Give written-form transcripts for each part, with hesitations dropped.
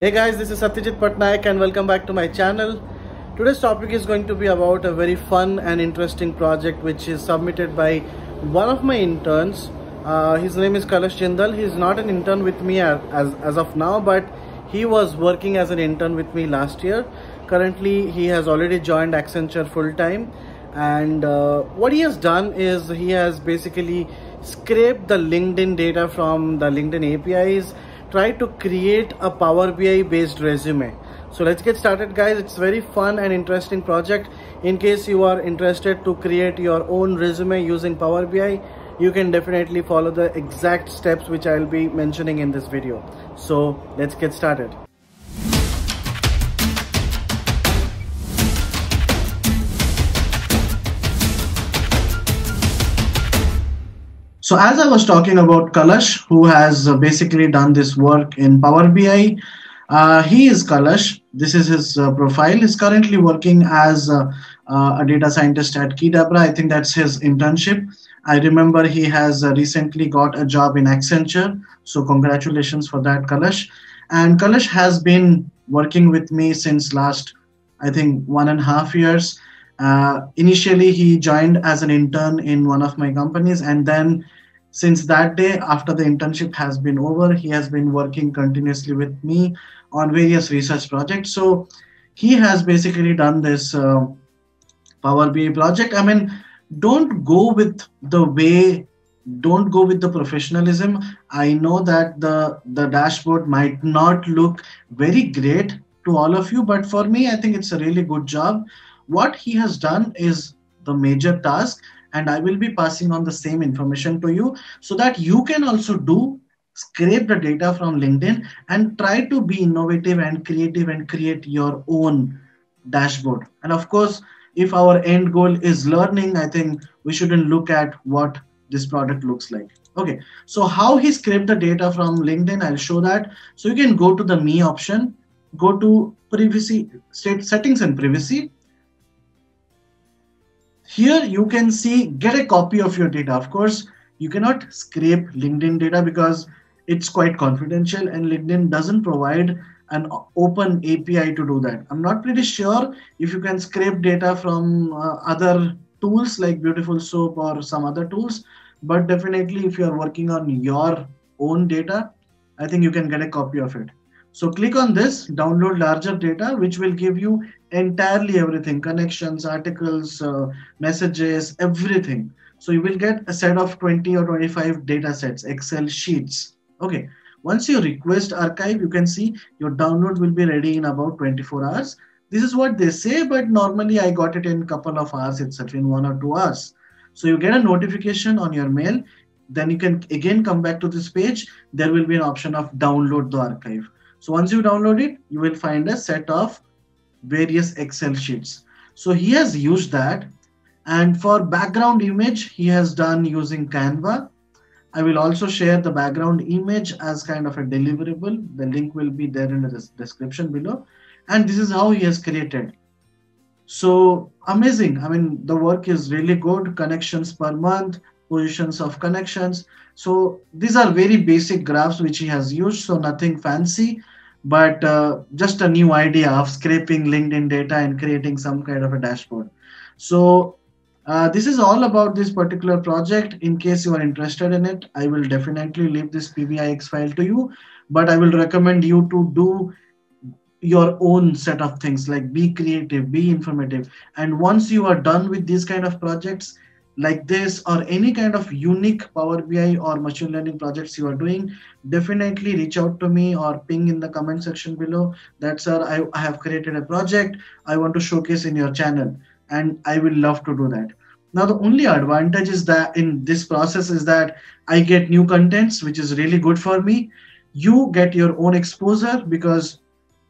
Hey guys, this is Satyajit Patnaik and welcome back to my channel. Today's topic is going to be about a very fun and interesting project which is submitted by one of my interns. His name is Kalash Jindal. He's not an intern with me as of now, but he was working as an intern with me last year. Currently, he has already joined Accenture full-time, and what he has done is he has basically scraped the LinkedIn data from the LinkedIn APIs, try to create a Power BI based resume. So let's get started, guys. It's very fun and interesting project. In case you are interested to create your own resume using Power BI, you can definitely follow the exact steps which I'll be mentioning in this video. So let's get started. So as I was talking about Kalash, who has basically done this work in Power BI, he is Kalash. This is his profile. He's currently working as a data scientist at Kidabra. I think that's his internship. I remember he has recently got a job in Accenture. So congratulations for that, Kalash. And Kalash has been working with me since last, I think, 1.5 years. Initially, he joined as an intern in one of my companies, and then since that day, after the internship has been over, he has been working continuously with me on various research projects. So he has basically done this Power BI project. I mean, don't go with the professionalism. I know that the dashboard might not look very great to all of you, but for me, I think it's a really good job. What he has done is the major task, and I will be passing on the same information to you so that you can also scrape the data from LinkedIn and try to be innovative and creative and create your own dashboard. And of course, if our end goal is learning, I think we shouldn't look at what this product looks like. Okay, so how he scraped the data from LinkedIn, I'll show that. So you can go to the Me option, go to privacy, settings and privacy. Here you can see get a copy of your data. Of course, you cannot scrape LinkedIn data because it's quite confidential and LinkedIn doesn't provide an open API to do that. I'm not pretty sure if you can scrape data from other tools like Beautiful Soup or some other tools, but definitely if you are working on your own data, I think you can get a copy of it. So click on this, download larger data, which will give you entirely everything, connections, articles, messages, everything. So you will get a set of 20 or 25 data sets, Excel sheets. Okay. Once you request archive, you can see your download will be ready in about 24 hours. This is what they say, but normally I got it in a couple of hours itself, in 1 or 2 hours. So you get a notification on your mail. Then you can again come back to this page. There will be an option of download the archive. So once you download it, you will find a set of various Excel sheets. So he has used that. And for background image, he has done using Canva. I will also share the background image as kind of a deliverable. The link will be there in the description below. And this is how he has created. So amazing. I mean, the work is really good. Connections per month, positions of connections. So these are very basic graphs which he has used. So nothing fancy, but just a new idea of scraping LinkedIn data and creating some kind of a dashboard. So this is all about this particular project. In case you are interested in it, I will definitely leave this PBIX file to you, but I will recommend you to do your own set of things, like be creative, be informative. And once you are done with these kind of projects like this or any kind of unique Power BI or machine learning projects you are doing, definitely reach out to me or ping in the comment section below that, sir, I have created a project I want to showcase in your channel, and I will love to do that. Now, the only advantage is that in this process is that I get new contents, which is really good for me. You get your own exposure because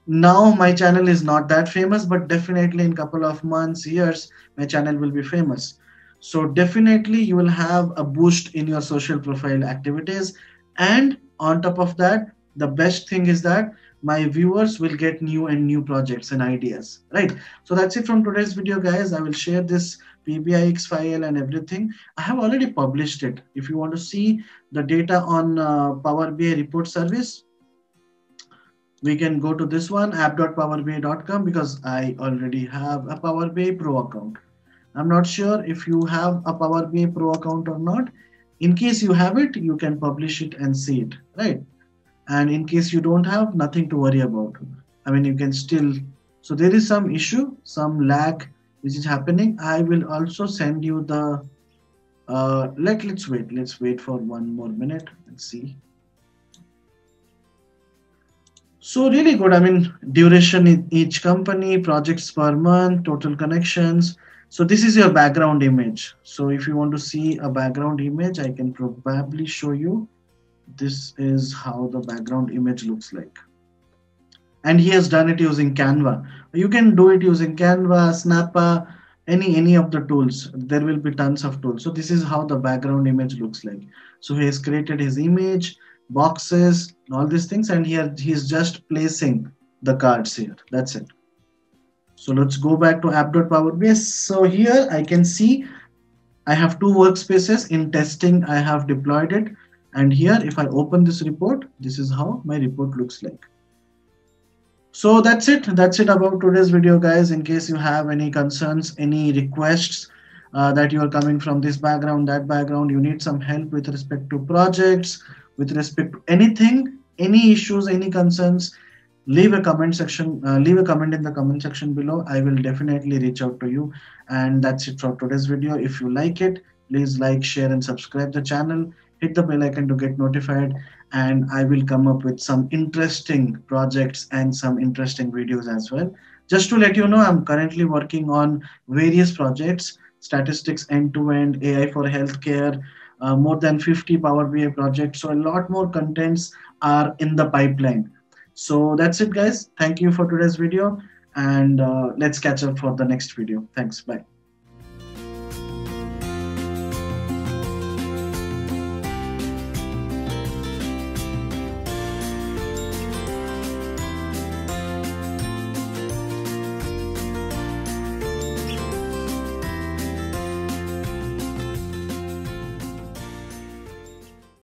now my channel is not that famous, but definitely in a couple of months, years, my channel will be famous. So definitely you will have a boost in your social profile activities. And on top of that, the best thing is that my viewers will get new projects and ideas, right? So that's it from today's video, guys. I will share this PBIX file and everything. I have already published it. If you want to see the data on Power BI report service, We can go to this one, app.powerbi.com, because I already have a Power BI Pro account. I'm not sure if you have a Power BI Pro account or not. In case you have it, you can publish it and see it, right? And in case you don't have, nothing to worry about. I mean, you can still, so there is some issue, some lag which is happening. I will also send you the let's wait for 1 more minute. Let's see. So really good. I mean, duration in each company, projects per month, total connections. So this is your background image. So if you want to see a background image, I can probably show you. This is how the background image looks like. And he has done it using Canva. You can do it using Canva, Snappa, any of the tools. There will be tons of tools. So this is how the background image looks like. So he has created his image, boxes, all these things, and he's just placing the cards here. That's it. So let's go back to app.powerbase. So here I can see I have two workspaces. In testing, I have deployed it. And here, if I open this report, this is how my report looks like. So that's it. That's it about today's video, guys. In case you have any concerns, any requests that you are coming from this background, that background, you need some help with respect to projects, with respect to anything, any issues, any concerns, leave a comment section, leave a comment in the comment section below. I will definitely reach out to you. And that's it for today's video. If you like it, please like, share, and subscribe the channel. Hit the bell icon to get notified, and I will come up with some interesting projects and some interesting videos as well. Just to let you know, I'm currently working on various projects, statistics end-to-end, AI for healthcare, more than 50 Power BI projects. So a lot more contents are in the pipeline. So that's it, guys. Thank you for today's video, and let's catch up for the next video. Thanks. Bye.